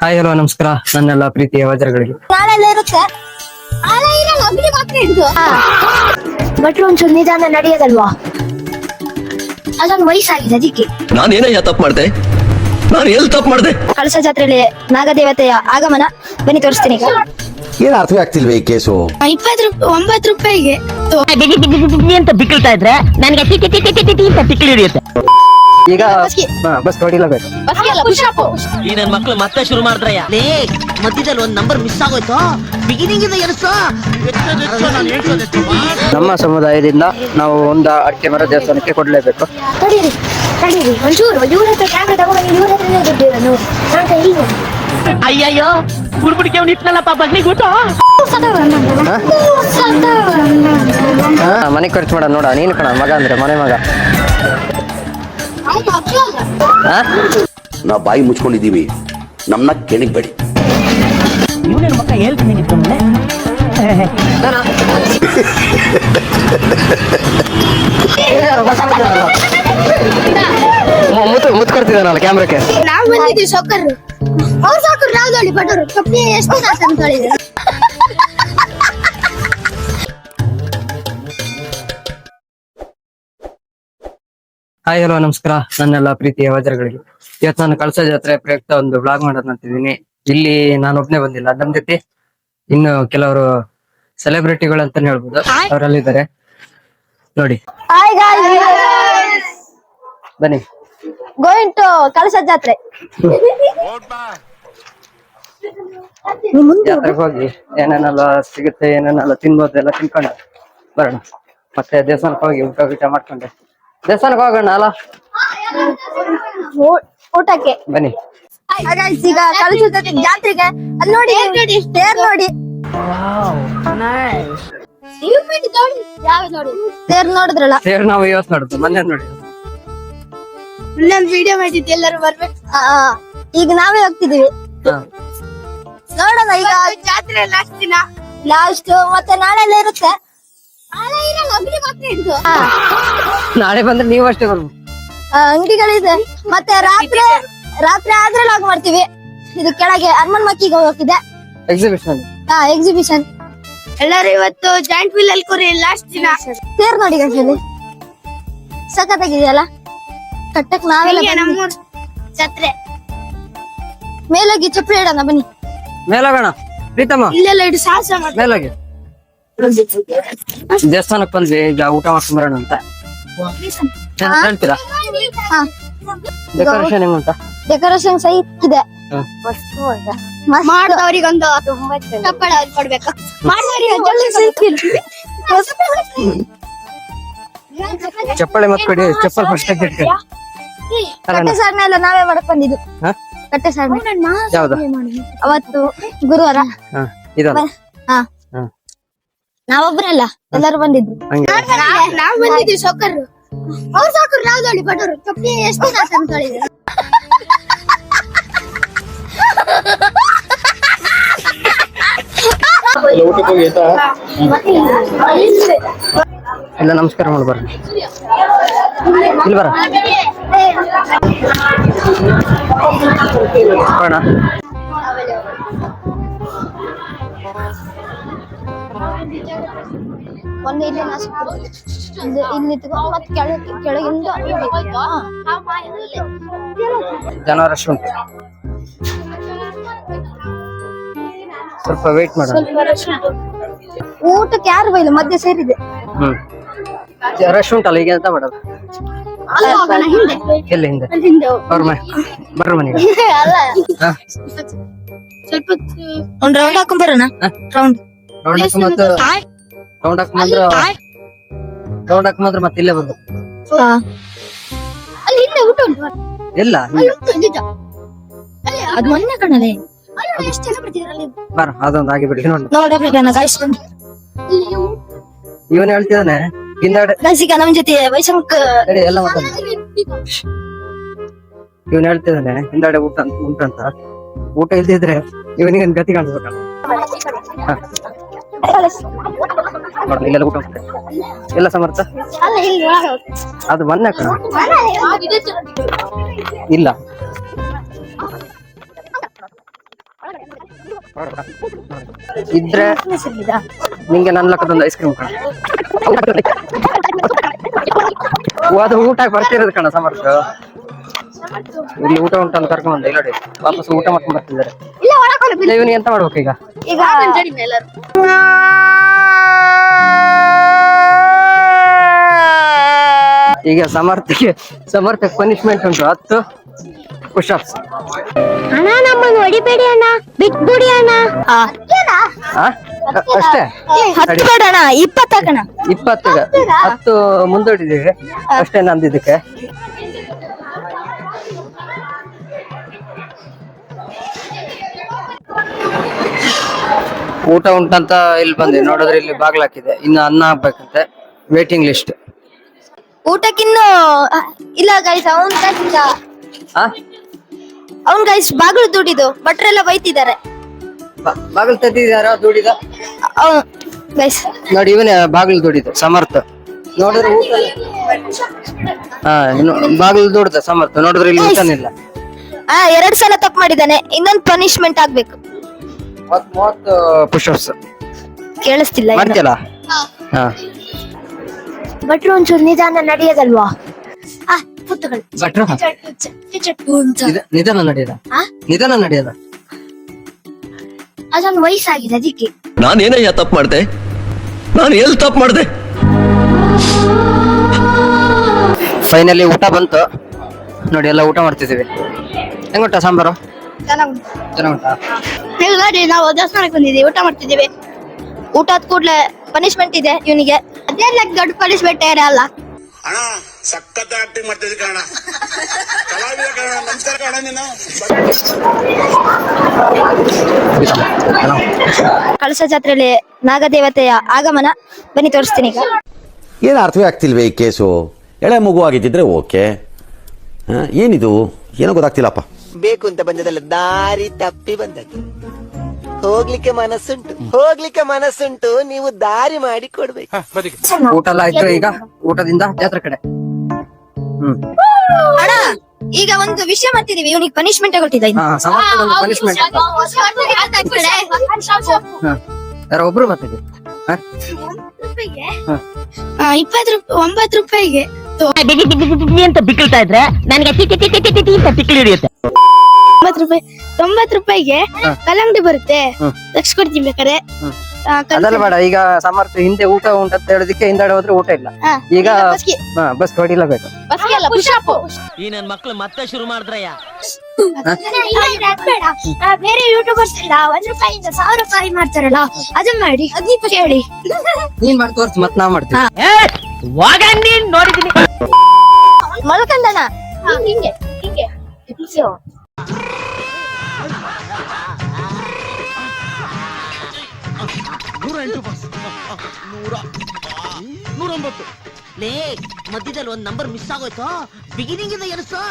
Hi hello ನಮಸ್ಕಾರ ನನ್ನೆಲ್ಲ ಪ್ರೀತಿಯ ವಜ್ರಗಳಿಗೆ. ನಾಳೆಲ್ಲ ಇರುತ್ತೆ. ಭಟ್ರು ಒಂಚೂರು ನಿಧಾನ ನಡೆಯೋದಲ್ವಾ? ಅದೊಂದು ವಯಸ್ಸಾಗಿದೆ ಅದಕ್ಕೆ. ನಾನೇನಯ್ಯ ತಪ್ಪು ಮಾಡ್ದೆ? ನಾನು ಎಲ್ಲಿ ತಪ್ಪು ಮಾಡ್ದೆ? ಕಳಸ ಜಾತ್ರೆಯಲ್ಲಿ ನಾಗದೇವತೆಯ ಆಗಮನ ಬನ್ನಿ ತೋರಿಸ್ತೀನಿ. ಏನ್ ಅರ್ಥವೇ ಆಗ್ತಿಲ್ವೇ ಈ ಕೇಸು? 9 ರೂಪಾಯಿಗೆ ಅಂತ ಬಿಕ್ಕಳ್ತಾ ಇದ್ರೆ ನನಗೆ ಅಂತ ಬಿಕ್ಕಳು ಹಿಡಿಯುತ್ತೆ. ಈಗ ಬಸ್ ಹೊಡಿಲೇಬೇಕು. ಈ ನನ್ ಮಕ್ಳು ಮತ್ತೆ ಶುರು ಮಾಡಿದ್ರಯ್ಯ. ಮಧ್ಯದಲ್ಲಿ ಒಂದ್ ನಂಬರ್ ಮಿಸ್ ಆಗೋಯ್ತು. ಬಿಗಿನಿಂಗ್ ಇಂದ ಎನಿಸ್ತು. ನಮ್ಮ ಸಮುದಾಯದಿಂದ ನಾವು ಒಂದು ಅಡಿಕೆ ಮರ ದೇವಸ್ಥಾನಕ್ಕೆ ಕೊಡ್ಲೇಬೇಕು. ತಡೀರಿ ಒಂಚೂರು ಇವ್ರ ಹತ್ರ ಕ್ಯಾಮ್ರಾ ತಗೊಂಡು ಇವ್ರ ಹತ್ರನೇ ದುಡ್ಡಿರೋನು. ಅಯ್ಯಯ್ಯೋ ಗುಡ್ಬಿಡಿಕೆ ಅವ್ನು ಇಟ್ನಲ್ಲಪ್ಪ ಬಗ್ನಿ ಗುಟ್ಟು. ಮನೆ ಖರ್ಚು ಮಾಡ ನೋಡ, ನೀನು ಕಣ ಮಗ ಅಂದ್ರೆ ಮನೆ ಮಗ. ನಾವು ಬಾಯಿ ಮುಚ್ಕೊಂಡಿದೀವಿ, ನಮ್ನ ಕೆಣಕ್ಬೇಡಿ. ಇವನ ಮಕ್ಕ ಹೇಳ್ತೀನಿ ಮುತ್ ಕೊಡ್ತಿದ್ದಾನಲ್ಲ ಕ್ಯಾಮ್ರಾಕ್ಕೆ. ನಾವು ಬಂದಿದ್ದೀವಿ ಸೊಕ್ಕರ್. ಅವ್ರು ಸಾಕರು ನಾವು ನೋಡಿ ಬಡವರು ಕಪ್ಪಿ ಎಷ್ಟು ಅಂತ ಹೇಳಿದ್ರು. ಹಾಯ್ ಹಲೋ ನಮಸ್ಕಾರ ನನ್ನೆಲ್ಲ ಪ್ರೀತಿಯ ವಜ್ರಗಳಿಗೆ. ಇವತ್ತು ನಾನು ಕಳಸ ಜಾತ್ರೆ ಪ್ರಯುಕ್ತ ಒಂದು ಬ್ಲಾಗ್ ಮಾಡೋದಂತಿದ್ದೀನಿ. ಇಲ್ಲಿ ನಾನು ಒಬ್ನೇ ಬಂದಿಲ್ಲ, ನಮ್ ಜೊತೆ ಇನ್ನು ಕೆಲವರು ಸೆಲೆಬ್ರಿಟಿಗಳು ಅಂತಾನೆ ಹೇಳ್ಬೋದು, ಅವರಲ್ಲಿದ್ದಾರೆ ನೋಡಿ. ಹಾಯ್ ಗಾಯ್ಸ್, ಬನ್ನಿ. ಗೋಯಿಂಗ್ ಟು ಕಳಸ ಜಾತ್ರೆ. ಜಾತ್ರೆಗೆ ಹೋಗಿ ಏನೇನೆಲ್ಲ ಸಿಗುತ್ತೆ, ಏನೇನೆಲ್ಲ ತಿನ್ಬೋದು ಎಲ್ಲ ತಿನ್ಕೊಂಡು ಬರೋಣ. ಮತ್ತೆ ದೇವಸ್ಥಾನಕ್ಕೆ ಹೋಗಿ ಊಟ ಮಾಡ್ಕೊಂಡೆ ದೇವಸ್ಥಾನಕ್ಕೆ ಹೋಗೋಣ ಅಲ್ಲ. ಊಟಕ್ಕೆ ಬನ್ನಿ. ಈಗ ಕಳಸ ಜಾತ್ರೆಗೆ ಅಲ್ಲಿ ನೋಡಿ ತೇರ್ ನೋಡಿ. ತೇರ್ ನೋಡಿದ್ರಲ್ಲ? ಸೇರ್ ನಾವು ಇವತ್ತು ನೋಡುದು, ಮೊನ್ನೆ ನೋಡಿ. ಇನ್ನೊಂದು ವಿಡಿಯೋ ಮಾಡಿದ್ದೆ, ಎಲ್ಲರೂ ಬರ್ಬೇಕು. ಈಗ ನಾವೇ ಹೋಗ್ತಿದೀವಿ ನೋಡೋಣ. ಈಗ ಜಾತ್ರೆ ಲಾಸ್ಟ್ ದಿನ, ಲಾಸ್ಟ್ ಮತ್ತೆ ನಾಳೆಲ್ಲ ಇರುತ್ತೆ. ನಾಳೆ ಬಂದ್ರೆ ನೀವು ಅಷ್ಟೇ ಬರ್ಬೋದು. ಅಂಗಡಿಗಳಿದೆ. ಮತ್ತೆ ರಾತ್ರಿ ಆದ್ರೆ ಲಾಗ್ ಮಾಡ್ತೀವಿ. ಇದು ಕೆಳಗೆ ಅರ್ಮನ್ ಮಕ್ಕಿಗೆ ಹೋಗಿದೆ ಎಕ್ಸಿಬಿಷನ್. ಎಕ್ಸಿಬಿಷನ್. ಎಲ್ಲರೂ ಇವತ್ತು ಜಾಯಿಂಟ್ ವೀಲ್ ಅಲ್ಲಿ ಕೂರಿ ಲಾಸ್ಟ್ ದಿನ. ತೇರ್ ನೋಡಿ ಗಂಟಲಿ ಸಖತ್ತಾಗಿದೆಯಲ್ಲ. ಕಟ್ಟಕ್ ನಾವೆಲ್ಲ ನಮ್ಮೂರ್ ಜಾತ್ರೆ. ಮೇಲೋಗಿ ಚಪ್ಪಲಿ ಇಡೋಣ ಬನ್ನಿ. ಮೇಲೋಗೋಣ ಪ್ರೀತಮ್ಮ, ಇಲ್ಲೆಲ್ಲ ಇಡು ಸಾಹಸ ಮಾಡಿ. ಮೇಲೋಗಿ ದೇವಸ್ಥಾನಕ್ಕೆ ಬಂದ್ವಿ, ಈಗ ಊಟ ಮಾಡ್ಕೊಂಡ್ ಬರೋಣ ಅಂತ ಹೇಳ್ತೀರಾ? ಡೆಕೋರೇಷನ್ ಹೆಂಗುಂಟ? ಡೆಕೋರೇಷನ್ ಸೈಕ್ ಇದೆ. ಮಾಡಿದವರಿಗೊಂದು ಚಪ್ಪಳ ಕೊಡ್ಬೇಕು. ಚಪ್ಪಳೆ ಮತ್ ಕೊಡಿ, ಚಪ್ಪಲ್ ಫಸ್ಟ್ ಕಟ್ಟೆ ಸಾಗಣೆ ಎಲ್ಲ ನಾವೇ ಮಾಡಕ್ ಬಂದಿದ್ದು. ಕಟ್ಟೆ ಸಾಗಣೆ ಯಾವ್ದು? ಅವತ್ತು ಗುರುವಾರ. ಇದಲ್ಲ ನಾವೊಬ್ಬರಲ್ಲ, ಎಲ್ಲರೂ ಬಂದಿದ್ರು. ನಾವ್ ಬಂದಿದ್ವಿ ಸೊಕ್ಕರು. ಅವ್ರು ಸಾಕರು ನಾವು ನೋಡಿ ಬಡವರು ಕಪ್ಪಿ ಎಷ್ಟು ಅಂತ ಹೇಳಿದ್ರು. ಇಲ್ಲ ನಮಸ್ಕಾರ ಮಾಡಿ ಬರ್ರಿ. ಇಲ್ಲಿ ಬರ ಬೇಡ. ಒಂದು ಇಲ್ಲಿ ಇಲ್ಲಿ ನಿಂತ್ಕೊಂಡು ಮತ್ತೆ ಕೆಳಗಿಂದ ಜನ ರಶ್ ಉಂಟು, ಸ್ವಲ್ಪ ವೇಟ್ ಮಾಡ. ಊಟಕ್ಕೆ ಯಾರು ಬೈಲು ಮಧ್ಯೆ ಸೇರಿದೆ. ರಶ್ ಉಂಟಲ್ಲ, ಈಗ ಎಂತ ಮಾಡೋದು? ಎಲ್ಲಿ ಹಿಂದೆ ಅವ್ರ ಬರ್ರ ಮನೆಗೆ. ಸ್ವಲ್ಪ ಒಂದ್ ರೌಂಡ್ ಹಾಕೊಂಡ್ ಬರೋಣ. ರೌಂಡ್ ಹಾಕೊಂಡ್ರೆ ಮತ್ತೆ ಇಲ್ಲೇ ಬಂದು ಅಲ್ಲಿ ಹಿಂದೆ ಊಟ ಉಂಟು. ಎಲ್ಲ ಅದು ಮೊನ್ನೆ ಕಣಲೆ ಎಷ್ಟು ಜನ ಬರ್ತಿದ್ರಲ್ಲಿ. ಬರ ಅದೊಂದು ಆಗಿ ಬಿಡಿ ನೋಡಿ. ಇವನ್ ಹೇಳ್ತಿದ್ದಾನೆ ಹಿಂದಾಡೆ ಈಗ ನಮ್ ಜೊತೆ ವೈಶಂಕ ಎಲ್ಲ ಮಾತಾಡ. ಇವನ್ ಹೇಳ್ತಿದ್ದಾನೆ ಹಿಂದಾಡೆ ಊಟ ಉಂಟಂತ. ಊಟ ಇಲ್ದಿದ್ರೆ ಇವನಿಗೆ ಗತಿ ಕಾಣಿಸ್ಬೇಕಲ್ಲ. ಇಲ್ಲೆಲ್ಲ ಊಟ ಎಲ್ಲ ಸಮರ್ಥ ಅದು ಮೊನ್ನೆ ಕಣ ಇಲ್ಲ ಇದ್ರೆ ನಿಂಗೆ ನನ್ನ ಲೆಕ್ಕದೊಂದು ಐಸ್ ಕ್ರೀಮ್ ಕಣ. ಅದು ಊಟ ಬರ್ತಿರೋದು ಕಣ ಸಮರ್ಥ. ಇಲ್ಲಿ ಊಟ ಉಂಟಂತ ಕರ್ಕೊಂಡ್ ಬಂದ. ಇಲ್ಲ ನೋಡಿ ವಾಪಸ್ ಊಟ ಮಾಡ್ಕೊಂಡ್ ಬರ್ತಿದ್ದಾರೆ. ಇಲ್ಲ ಒಳಗೆ ಹೋಗ್ಲಿ ಬಿಡು. ಇವನಿಗೆ ಎಂತ ಮಾಡ್ಬೇಕು ಈಗ? ಈಗ ಎಲ್ಲರೂ ಈಗ ಸಮರ್ಥಕ್ಕೆ ಪನಿಷ್ಮೆಂಟ್ ಉಂಟು 10 ಪುಷಪ್ಸ್. ಅಣ್ಣ ನಮ್ಮನ್ನು ಹೊಡಿಬೇಡಿ ಅಣ್ಣ, ಬಿಟ್ಬಿಡಿ ಅಣ್ಣ. ಅಷ್ಟೇ 10 ಬೇಡಣ್ಣ, 20 ಹಾಕಣ. 20 10 ಮುಂದೂಡಿದೀವಿ ಅಷ್ಟೇ ನಂದಿದ್ದಕ್ಕೆ. ಊಟ ಉಂಟಂತ ಇಲ್ಲಿ ಬಂದೆ. ನೋಡಿದ್ರೆ ಇಲ್ಲಿ ಬಾಗ್ಲಾಕಿದೆ. ಇನ್ನು ಅನ್ನ ಹಾಕ್ಬೇಕಂತೆ. Waiting list. ಊಟಕ್ಕಿನ್ನು ಇಲ್ಲ ಗೈಸ್. ಅವ್ನ್ ಗೈಸ್ ಬಾಗಿಲು ದುಡಿದು ಭಟ್ರೆಲ್ಲ ಬೈತಿದ್ದಾರೆ. ಬಾಗಿಲು ತೆಗೆದಿದ್ದಾರ ದುಡಿದ ಗೈಸ್ ನೋಡಿ. ಇವನೇ ಬಾಗಿಲು ದುಡಿದ ಸಮರ್ಥ. ನೋಡಿದ್ರೆ ಊಟ ಬಾಗಿಲು ದುಡ್ದ ಸಮರ್ಥ. ನೋಡಿದ್ರೆ ಇಲ್ಲಿ ಊಟನಿಲ್ಲ. 2 ಸಲ ತಪ್ಪು ಮಾಡಿದ್ದಾನೆ. ಇನ್ನೊಂದು ಪನಿಷ್ಮೆಂಟ್ ಆಗ್ಬೇಕು. 30 ಪುಷಪ್ಸ್ ಕೇಳಿಸ್ತಿಲ್ಲ ಇನ್ನು. ಮಾಡ್ತಿಯಲ್ಲ? ಹಾ ಭಟ್ರು ಒಂಚೂರು ನಿಧಾನ ನಡೆಯೋದಲ್ವಾ? ಪುತ್ತಗಳು ಭಟ್ರು ನಿಧಾನ ನಡೆಯದ. ನಿಧಾನ ನಡೆಯದ. ಅದೊಂದು ವಯಸ್ಸಾಗಿದೆ ಅದಕ್ಕೆ. ನಾನೇನಯ್ಯ ತಪ್ಪು ಮಾಡ್ದೆ? ನಾನು ಎಲ್ಲಿ ತಪ್ಪು ಮಾಡ್ದೆ? ಫೈನಲಿ ಊಟ ಬಂತು ನೋಡಿ. ಎಲ್ಲ ಊಟ ಮಾಡ್ತಿದ್ದೀವಿ. ಹೆಂಗುಂಟ ಸಾಂಬಾರು? ಚೆನ್ನಾಗುಂಟಾ? ನೋಡಿ ನಾವು ದೇವಸ್ಥಾನಕ್ಕೆ ಬಂದಿದ್ದೀವಿ, ಊಟ ಮಾಡ್ತಿದ್ದೀವಿ. ಊಟ ಆದ ಕೂಡ್ಲೆ ಪನಿಷ್ಮೆಂಟ್ ಇದೆ ಇವನಿಗೆ. ಅದೇನ್ ದೊಡ್ಡ ಪನಿಷ್ಮೆಂಟ್ ಅಲ್ಲ. ಅಣ್ಣ ಸಖತ್ ಆಕ್ಟಿಂಗ್ ಮಾಡ್ತಿದ್ದೆ ಕಣ. ಕಲಾವಿದ ಕಣ. ನಮಸ್ಕಾರ ಕಣ. ನೀನು ಕಳಸ ಜಾತ್ರೆಯಲ್ಲಿ ನಾಗದೇವತೆಯ ಆಗಮನ ಬನ್ನಿ ತೋರಿಸ್ತೀನಿ ಈಗ. ಏನು ಅರ್ಥವೇ ಆಗ್ತಿಲ್ವೇ ಈ ಕೇಸು? ಎಳೆ ಮಗು ಆಗಿದ್ದಿದ್ರೆ ಓಕೆ. ಏನಿದು ಏನೋ ಗೊತ್ತಾಗ್ತಿಲ್ಲಪ್ಪ. ಬೇಕು ಅಂತ ಬಂದದಲ್ಲ, ದಾರಿ ತಪ್ಪಿ ಬಂದದ್ದು. ಹೋಗ್ಲಿಕ್ಕೆ ಮನಸ್ಸುಂಟು, ನೀವು ದಾರಿ ಮಾಡಿ ಕೊಡ್ಬೇಕು. ಊಟ ಎಲ್ಲ ಆಯ್ತು. ಈಗ ಊಟದಿಂದ ಜಾತ್ರೆ ಕಡೆ. ಅಣ್ಣ ಈಗ ಒಂದು ವಿಷಯ ಮಾಡ್ತಿದೀವಿ. ಇವನಿಗೆ ಪನಿಷ್ಮೆಂಟ್ ಕೊಟ್ಟಿದ್ದ. ಪನಿಷ್ಮೆಂಟ್ ಯಾರೋ ಒಬ್ರು ಬರ್ತಿದ್ವಿ. 9 ರೂಪಾಯಿಗೆ ಅಂತ ಬಿಕ್ಕಳ್ತಾ ಇದ್ರೆ ನನಗೆ ತಿಕ್ಕಿ ಹಿಡಿಯುತ್ತೆ. 90 ರೂಪಾಯಿಗೆ ಕಲ್ಲಂಗಡಿ ಬರುತ್ತೆ. ಕೊಡ್ತೀನಿ ಬೇಕಾರೆ. ಅದಲ್ಲ ಬೇಡ. ಈಗ ಸಮರ್ಥ ಹಿಂದೆ ಊಟ ಉಂಟಂತ ಹೇಳೋದಕ್ಕೆ ಹಿಂದಡೆ ಹೋದ್ರೆ ಊಟ ಇಲ್ಲ. ಈಗ ಬಸ್ ಹೊಡಿಲೇಬೇಕು. ಈ ನನ್ ಮಕ್ಳು ಮತ್ತೆ ಶುರು ಮಾಡಿದ್ರಯ್ಯ. ಬೇರೆ ಯೂಟ್ಯೂಬರ್ಸ್ ಎಲ್ಲ 1 ರೂಪಾಯಿಂದ 1000 ರೂಪಾಯಿ ಮಾಡ್ತಾರಲ್ಲ, ಅದನ್ನ ಮಾಡಿ. ಹೇಳಿ ನೀನ್ ಮಾಡಿ ತೋರ್ಸಿ ಮತ್ ನಾವ್ ಮಾಡ್ತೀವಿ. ನೋಡಿದೀನಿ ಮಲ್ಕಂದನ ಹಿಂಗೆ ಹಿಂಗೆ ಲೇ ಮಧ್ಯದಲ್ಲಿ ಒಂದ್ ನಂಬರ್ ಮಿಸ್ ಆಗೋಯ್ತು. ಬಿಗಿನಿಂಗ್ ಇಂದ anise.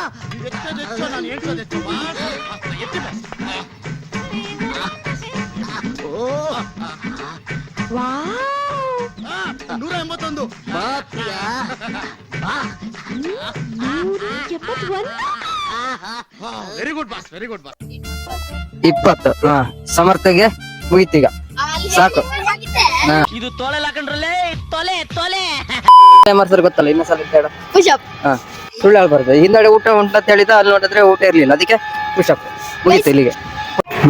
Very good boss, very good boss. 20 ಸಮರ್ಥಗೆ ಮುಗಿತೀಗ ಸಾಕು. ಇದು ತೊಲೆ ಹಾಕೊಂಡ್ರಲ್ಲೇ ತೊಲೆ ಮಾಡ್ತಾರೆ ಗೊತ್ತಲ್ಲ. ಇನ್ನೊಂದ್ಸಲ ಹೇಳ. ಪುಷಪ್. ಸುಳ್ಳು ಹೇಳ್ಬಾರ್ದು. ಹಿಂದಡೆ ಊಟ ಉಂಟಂತ ಹೇಳಿದ, ಅಲ್ಲಿ ನೋಡಿದ್ರೆ ಊಟ ಇರ್ಲಿಲ್ಲ. ಅದಕ್ಕೆ ಪುಷಪ್ ಮುಗೀತು ಇಲ್ಲಿಗೆ.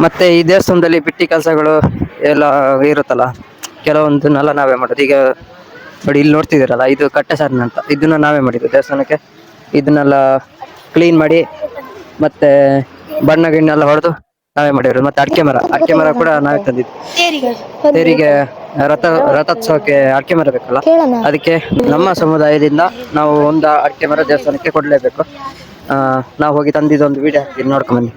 ಮತ್ತೆ ಈ ದೇವಸ್ಥಾನದಲ್ಲಿ ಬಿಟ್ಟಿ ಕೆಲಸಗಳು ಎಲ್ಲ ಇರುತ್ತಲ್ಲ, ಕೆಲವೊಂದನ್ನೆಲ್ಲ ನಾವೇ ಮಾಡೋದು. ಈಗ ನೋಡಿ ಇಲ್ಲಿ ನೋಡ್ತಿದ್ದೀರಲ್ಲ, ಇದು ಕಟ್ಟೆಸಾರನ ಅಂತ. ಇದನ್ನ ನಾವೇ ಮಾಡಿದ್ದು ದೇವಸ್ಥಾನಕ್ಕೆ. ಇದನ್ನೆಲ್ಲ ಕ್ಲೀನ್ ಮಾಡಿ ಮತ್ತೆ ಬಣ್ಣ ಗಿಣ್ಣೆಲ್ಲ ಹೊಡೆದು ನಾವೇ ಮಾಡಿರೋದು. ಮತ್ತೆ ಅಡಿಕೆ ಮರ ಕೂಡ ನಾವೇ ತಂದಿದ್ದು. ತೇರಿಗೆ ರಥೋತ್ಸವಕ್ಕೆ ಅಡಿಕೆ ಮರ ಬೇಕಲ್ಲ, ಅದಕ್ಕೆ ನಮ್ಮ ಸಮುದಾಯದಿಂದ ನಾವು ಒಂದು ಅಡಿಕೆ ಮರ ದೇವಸ್ಥಾನಕ್ಕೆ ಕೊಡ್ಲೇಬೇಕು. ನಾವು ಹೋಗಿ ತಂದಿದ್ದು ಒಂದು ವಿಡಿಯೋ ಹಾಕ್ತೀನಿ, ನೋಡ್ಕೊಂಡ್ ಬನ್ನಿ.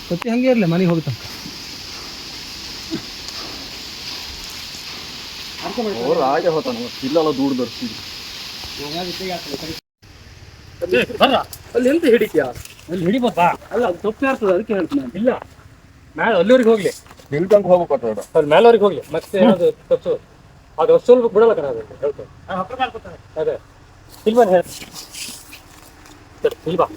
ಸತ್ತಿ ಹಂಗೆ ಇರ್ಲಿ ಮನೆಗೆ ಹೋಗ್ತಾ ಹಾಗೆ ಹೋತಾನ ಇಲ್ಲೆಲ್ಲ ದೂರ ಬರ್ತೀವಿ ಅಲ್ಲಿ ಎಂತ ಹಿಡಿತ್ಯಾ ಅಲ್ಲಿ ಹಿಡಿಬಾ ಅಲ್ಲ ಅದು ತಪ್ಪು ಇರ್ತದೆ ಅದಕ್ಕೆ ಹೇಳ್ತೀನಿ ನಾನು ಇಲ್ಲ ಮ್ಯಾಲ ಅಲ್ಲಿವರೆಗೆ ಹೋಗ್ಲಿ ನಿಲ್ತಂಕ ಹೋಗ್ಬೇಕು ಅಲ್ಲಿ ಮೇಲವರೆಗೆ ಹೋಗ್ಲಿ ಮತ್ತೆ ಅದು ತಪ್ಪು ಅದು ಸ್ವಲ್ಪ ಬಿಡಲ್ಲ ಕಣ ಅದು ಹೇಳ್ತೇವೆ ಅದೇ ಇಲ್ವಾ ಹೇಳಿ ಸರಿ ಇಲ್ವಾ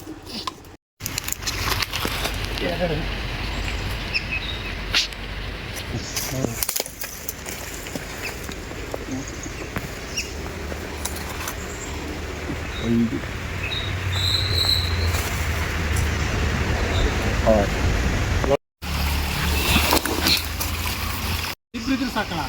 ಇಬ್ರಿದ್ರೆ ಸಾಕಣ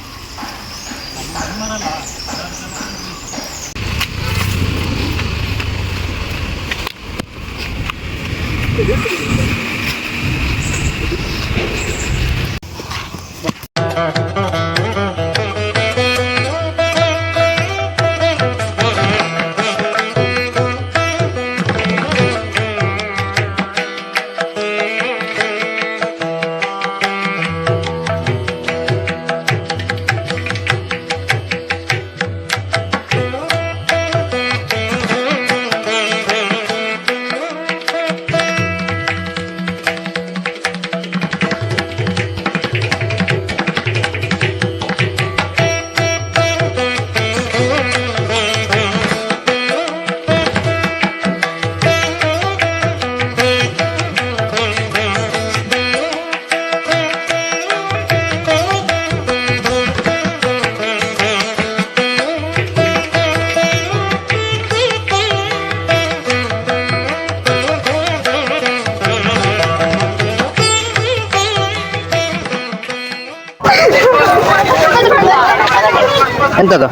ಎಂತದು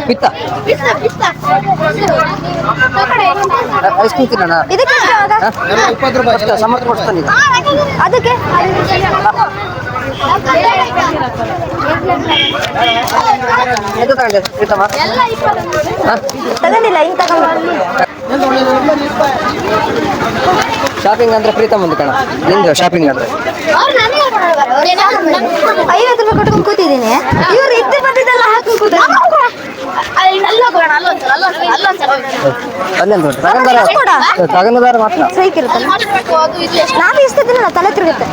ಪಿತ್ತ ಐಸ್ ಕ್ರೀಮ್ ತಿನ್ನೋಣ ಇದಕ್ಕೆ 20 ರೂಪಾಯಿ ಅಷ್ಟೇ ಸಮರ್ಥ ಕೊಡ್ತಾನೆ ಈಗ ಅದಕ್ಕೆ ಎಂತ ತಗೊಂಡೆ ಪ್ರೀತಮ್ಮ ತಗೊಂಡಿಲ್ಲ ಹಿಂಗ್ ತಗೊಂಡು ಶಾಪಿಂಗ್ ಅಂದ್ರೆ ಪ್ರೀತಮ್ ಒಂದು ಕಣ ನಿಂದು ಶಾಪಿಂಗ್ ಅಂದ್ರೆ 50 ರೂಪಾಯಿ ಕೊಟ್ಕೊಂಡು ಕೂತಿದ್ದೀನಿ ಇವ್ರು ಇದ್ದು ಬಂದಿದ್ದೆಲ್ಲ ಹಾಕೊಂಡು ಕೂತ ಅಲ್ಲೆಂತ ತಗೊಂಡದಾರ ಮಾತ್ರ ಸೈಕ್ ಇರುತ್ತಲ್ಲ ನಾನು ಇಷ್ಟ ದಿನ ತಲೆ ತಿರುಗುತ್ತೆ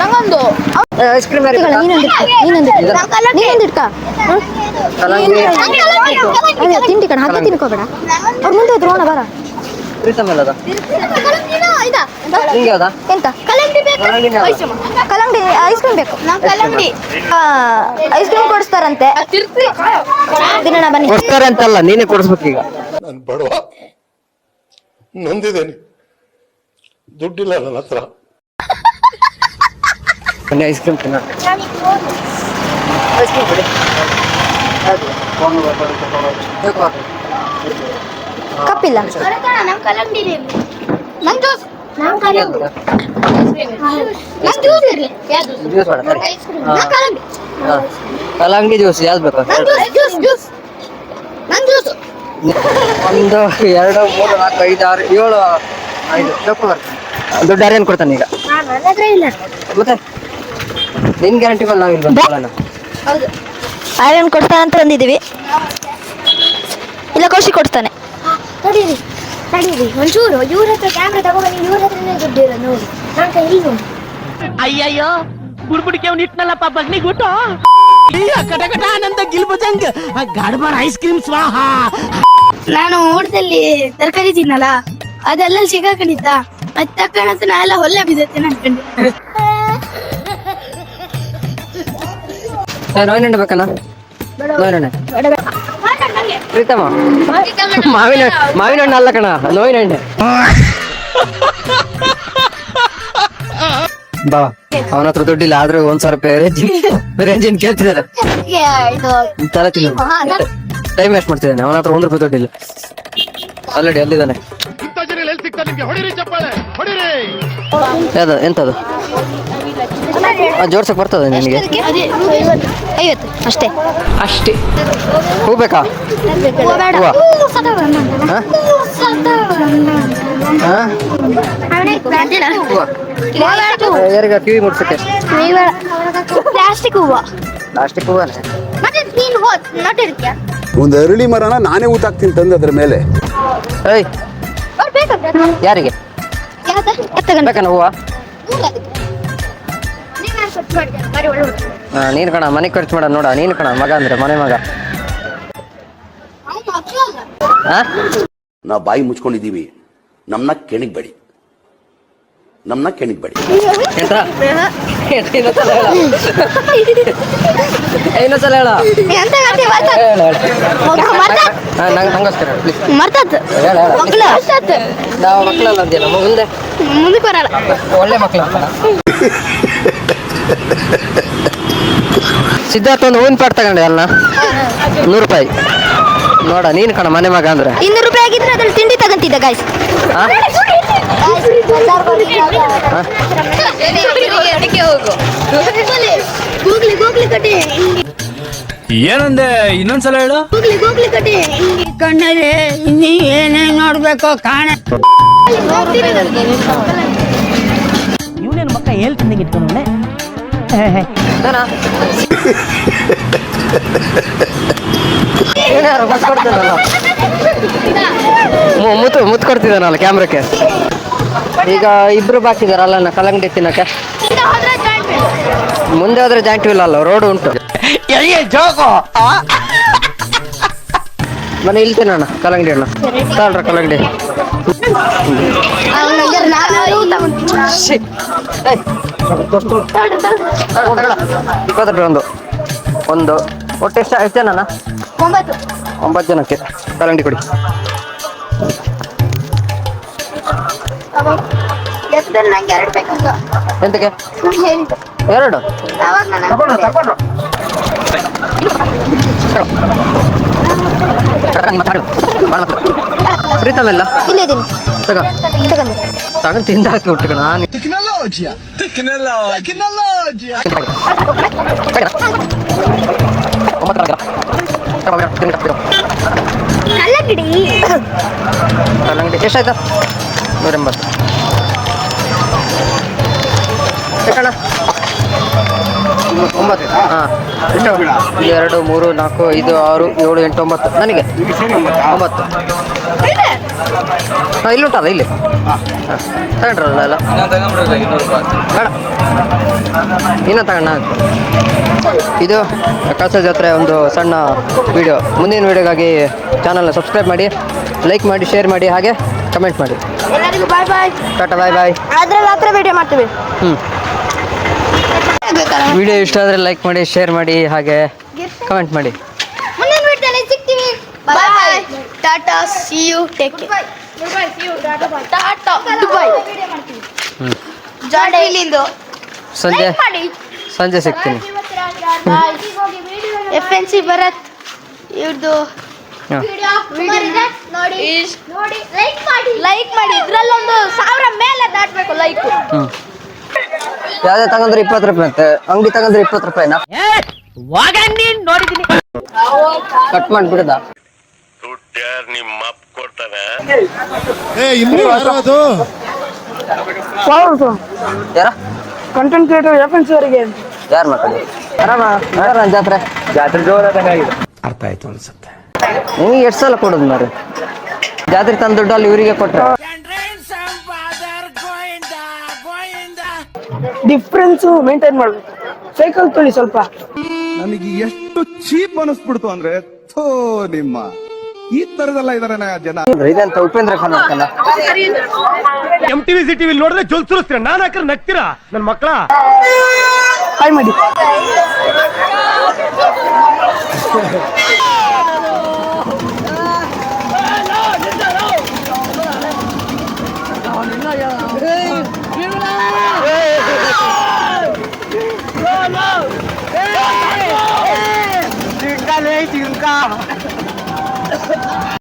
ನಂಗೊಂದು ಐಸ್ ಕ್ರೀಮ್ ನೀನೊಂದು ಇಟ್ಕ ಅದೇ ತಿಂಡಿ ಕಣ ಹಾಗೆ ತಿನ್ಕೋಬೇಡ ಅವ್ರ ಮುಂದೆ ದ್ರೋಣ ಬರ ಪ್ರೀತಮ್ ಎಲ್ಲದ ನಿಂಗೆ ಯಾವ್ದಾ ಎಂತ ಕಲ್ಲಂಗಡಿ ಐಸ್ ಕ್ರೀಮ್ ಬೇಕು ಐಸ್ ಕ್ರೀಮ್ ಕೊಡಿಸ್ತಾರಂತೆ ದಿನ ಬನ್ನಿ ಕೊಡ್ತಾರೆ ಅಂತಲ್ಲ ನೀನೇ ಕೊಡಿಸ್ಬೇಕು ಈಗ ನಾನು ಬಡವ ನೊಂದಿದ್ದೇನೆ ದುಡ್ಡಿಲ್ಲ ನನ್ನ ಹತ್ರ ಬನ್ನಿ ಐಸ್ ಕ್ರೀಮ್ ತಿನ್ನೋಣ ಐಸ್ ಕ್ರೀಮ್ ಕೊಡಿ ಕಪ್ಪಿಲ್ಲ ಜ್ಯೂಸ್ ಬೇಡ ಕಲ್ಲಂಗಡಿ ಜ್ಯೂಸ್ ಯಾವ್ದು ಬೇಕು 1 2 3 4 5 6 7 5 ಬೇಕು ಬರ್ತದೆ ದುಡ್ಡು ಯಾರೇನು ಕೊಡ್ತಾನೆ ಈಗ ಮತ್ತೆ ನಿನ್ ಗ್ಯಾರಂಟಿ ಮೇಲೆ ನಾವಿಲ್ಲಿ ಬಂದ್ಕೊಳ್ಳೋಣ ಐರನ್ ಕೊಡ್ತಾನೆ ಅಂತ ಬಂದಿದ್ದೀವಿ ಇಲ್ಲ ಕೌಶಿ ಕೊಡ್ತಾನೆ ತಡೀರಿ ಒಂಚೂರು ಇವ್ರ ಹತ್ರ ಕ್ಯಾಮ್ರಾ ತಗೊಂಡು ಇವ್ರ ಹತ್ರನೇ ದುಡ್ಡು ಇರೋದು ನೋಡಿ ನನ್ನ ಕೈ ನೋಡಿ ಅಯ್ಯಯ್ಯೋ ಬುಡ್ಬುಡಿಕೆ ಅವ್ನು ಇಟ್ನಲ್ಲಪ್ಪ ಬಗ್ನಿಗುಟ್ಟು ಕಟಕಟ ಆನಂದ ಗಿಲ್ಬುಜಂಗ್ ಗಡ್ಬಡ ಐಸ್ ಕ್ರೀಮ್ ಸ್ವಾಹ ನಾನು ಊಟದಲ್ಲಿ ತರಕಾರಿ ತಿನ್ನಲ್ಲ ಅದೆಲ್ಲ ಸಿಗಾಕೊಂಡಿದ್ದ ಮತ್ತೆ ತಕ್ಕಣಂತ ನಾ ಎಲ್ಲ ಹೊಲ್ಲ ಬಿದ್ದತ್ತೇನೆ ಅನ್ಕೊಂಡೆ ನೋವಿನ ಬೇಕಲ್ಲ ನೋವಿನ ಪ್ರೀತಮ್ಮ ಮಾವಿನ ಹಣ್ಣು ಅಲ್ಲ ಕಣ ನೋವಿನ ಹಣ್ಣೆ ಬಾ ಅವನ ಹತ್ರ ದುಡ್ಡಿಲ್ಲ ಆದ್ರೂ 1,000 ರೂಪಾಯಿ ರೇಂಜಿನ್ ಕೇಳ್ತಿದ್ದಾರೆ ತಲೆ ತಿನ್ನ ಟೈಮ್ ವೇಸ್ಟ್ ಮಾಡ್ತಿದ್ದಾನೆ ಅವನ ಹತ್ರ 1 ರೂಪಾಯಿ ದುಡ್ಡಿಲ್ಲ ಆಲ್ರೆಡಿ ಅಲ್ಲಿದ್ದಾನೆ ಯಾವ್ದು ಎಂತದು ಜೋಡ್ಸಕ್ ಬರ್ತದೆ ನಿನಗೆ 50 ಅಷ್ಟೇ ಅಷ್ಟೇ ಹೂ ಬೇಕಾ ಬೇಡ ಹಾ ಯಾರಿಗ ಕಿವಿ ಮುಡ್ಸಕ್ಕೆ ಪ್ಲಾಸ್ಟಿಕ್ ಹೂವ ಪ್ಲಾಸ್ಟಿಕ್ ಹೂವನೇ. ಮತ್ತೆ ನೀನು ನೋಡಿರ್ತೀಯ ಒಂದು ಅರಳಿ ಮರನ ನಾನೇ ಊತಾಕ್ತೀನಿ ತಂದು ಅದ್ರ ಮೇಲೆ. ಏಯ್ ಯಾರಿಗೆ ಬೇಕನ ಹೂವ? ನೀನ್ ಕಣ ಮನೆ ಖರ್ಚು ಮಾಡ ನೋಡ. ನೀನ್ ಕಣ ಮಗ ಅಂದ್ರೆ ಮನೆ ಮಗ. ನಾವು ಬಾಯಿ ಮುಚ್ಕೊಂಡಿದ್ದೀವಿ, ನಮ್ಮನ್ನ ಕೆಣಿಗ್ಬೇಡಿ, ನಮ್ಮನ್ನ ಕೆಣಿಗ್ಬೇಡಿ. ಎಂತ ಇನ್ನೊಂದ್ಸಲ ಹೇಳ. ನಂಗೋಸ್ಕರ ಪ್ಲೀಸ್. ನಾವು ಮಕ್ಕಳಲ್ಲ ಅಂದಿಲ್ಲ ಮುಂದೆ ಮುಂದಕ್ಕೆ ಬರಲ್ಲ. ಒಳ್ಳೆ ಮಕ್ಕಳು ಅಂತ. ಸಿದ್ಧಾರ್ಥ ಒಂದು ಹೂವಿನ ಪಾಟ್ ತಗೊಂಡೆ ಅಲ್ಲ 100 ರೂಪಾಯಿ. ನೋಡ ನೀನ್ ಕಣ ಮನೆ ಮಗ ಅಂದ್ರೆ 200 ರೂಪಾಯಿ ಆಗಿದ್ರೆ ಅದ್ರಲ್ಲಿ ತಿಂಡಿ ತಗಂತಿದ್ದ ಗಾಯ್ಸ್. ಗೂಗ್ಲಿ ಕಟ್ಟಿ ಏನಂದೆ ಇನ್ನೊಂದ್ಸಲ ಹೇಳು. ಗೂಗ್ಲಿ ಕಟ್ಟಿ ಕಣ್ಣಲ್ಲಿ ಇನ್ನೀ ಏನೇನ್ ನೋಡ್ಬೇಕು ಕಾಣ. ಇವನೇನು ಮಕ್ಕ ಹೇಳ್ತಿದ್ದಂಗೆ ಇಟ್ಕೊಂಡೆ. ಮುತ್ತು ಕೊಡ್ತಿದ್ದಾನಲ್ಲ ಕ್ಯಾಮ್ರಕ್ಕೆ. ಈಗ ಇಬ್ರು ಬಾಕಿ ಇದಾರಲ್ಲ ಕಲ್ಲಂಗಡಿ ತಿನ್ನಕ್ಕೆ. ಮುಂದೆ ಹೋದ್ರೆ ಜಾಯಿಂಟ್ ವೀಲ್ ಅಲ್ಲ, ರೋಡ್ ಉಂಟು. ಮನೆ ಇಲ್ಲಿ ತಿನ್ನೋಣ ಕಲ್ಲಂಗಡಿ ಹಣ್ಣು. ತಾಳ್ರ ಕಲ್ಲಂಗಡಿ. ₹20 ಒಂದು ಒಟ್ಟು ಎಷ್ಟು ಜನನ? 9 ಜನಕ್ಕೆ ಕಲ್ಲಂಗಡಿ ಕೊಡಿ. ಎಂತಕ್ಕೆ 2? ಪ್ರೀತಮೆಲ್ಲ ತಗೊಂಡು ತಿಂದ ಹಾಕಿ ಉಟ್ಟು ಕಣ. ಕಲ್ಲಂಗಡಿ ಎಷ್ಟಾಯ್ತಾ? 180. ಕಣ 9. ಹಾಂ ಎಷ್ಟು? 2, 3, 4, 5, 6, 7, 8, 9. ನನಗೆ 9. ಹಾಂ ಇಲ್ಲಿ ಉಂಟಲ್ಲ ಇಲ್ಲಿ. ಹಾಂ ತಗೊಂಡ್ರಲ್ಲ ಎಲ್ಲ ಬೇಡ ಇನ್ನೂ ತಗೊಂಡ. ಇದು ಕಳಸ ಜಾತ್ರೆ ಒಂದು ಸಣ್ಣ ವಿಡಿಯೋ. ಮುಂದಿನ ವಿಡಿಯೋಗಾಗಿ ಚಾನಲ್ನ ಸಬ್ಸ್ಕ್ರೈಬ್ ಮಾಡಿ, ಲೈಕ್ ಮಾಡಿ, ಶೇರ್ ಮಾಡಿ, ಹಾಗೆ ಕಮೆಂಟ್ ಮಾಡಿ. ಎಲ್ಲರಿಗೂ ಬಾಯ್ ಬಾಯ್. ಟಾಟಾ ಬಾಯ್ ಬಾಯ್. ಅದ್ರಲ್ಲಿ ಹತ್ರ ವಿಡಿಯೋ ಮಾಡ್ತೀವಿ. ವಿಡಿಯೋ ಇಷ್ಟ ಆದರೆ ಲೈಕ್ ಮಾಡಿ, ಶೇರ್ ಮಾಡಿ, ಹಾಗೆ ಕಮೆಂಟ್ ಮಾಡಿ. ಮುಂದಿನ ವಿಡಿಯೋದಲ್ಲಿ ಸಿಗ್ತೀವಿ. Bye bye. Tata see you take care. Tata Dubai. ಜಾಡಿಲಿಂದು ಸಂಜೆ ಸಿಗ್ತೀನಿ. FNC ಭರತ್ ಇವ್ರದ್ದು ನೋಡಿ ಲೈಕ್ ಮಾಡಿ. ಇದ್ರಲ್ಲೊಂದು 1000 ಮೇಲೆ ದಾಟ್ಬೇಕು ಲೈಕ್. ಯಾವ್ದೇ ತಗೊಂಡ್ರೆ 20 ರೂಪಾಯಿ ಅಂತೆ. ಅಂಗಡಿ ತಗೊಂಡ್ರೆ 20 ರೂಪಾಯಿನಾ? ನೋಡಿದೀನಿ. ಕಟ್ ಮಾಡ್ಬಿಡದ? ನಿಮ್ಮ ಅಪ್ಪ ಕೊಡ್ತಾನೆ. ಯಾರ ಕಂಟೆಂಟ್ ಕ್ರಿಯೇಟರ್ FNC ಅವರಿಗೆ ಯಾರು ಮಾತಾಡಿ? ಆರಾಮ ಜಾತ್ರೆ ಜೋರಾಗಿದೆ. ಅರ್ಥ ಆಯ್ತು ಅನ್ಸುತ್ತೆ. ನಿಮಗೆ ಎಷ್ಟು ಸಲ ಕೊಡೋದು ಮಾರು? ಜಾತ್ರೆ ತಂದು ದುಡ್ಡಲ್ಲಿ ಇವರಿಗೆ ಕೊಟ್ಟರೆ ಡಿಫ್ರೆನ್ಸ್ ಮೇಂಟೈನ್ ಮಾಡ್ಬೇಕು. ಸೈಕಲ್ ತೊಳಿ ಸ್ವಲ್ಪ. ನನಗೆ ಎಷ್ಟು ಚೀಪ್ ಅನಿಸ್ಬಿಡ್ತು ಅಂದ್ರೆ ಥೋ ನಿಮ್ಮ ಈ ತರದೆಲ್ಲ ಇದಾರೆ ಜನ. ಇದಂತ ಉಪೇಂದ್ರ ಖಾನ್ ಅಂತಲ್ಲ. MTV CTV ನೋಡಿದ್ರೆ ಜೊಲ್ ಸುರಿಸ್ತೀರ. ನಾನು ಹಾಕ್ರೆ ನಗ್ತೀರಾ ನನ್ನ ಮಕ್ಕಳ. ಹಾಯ್ ಮಾಡಿ. ಚಿಂಕ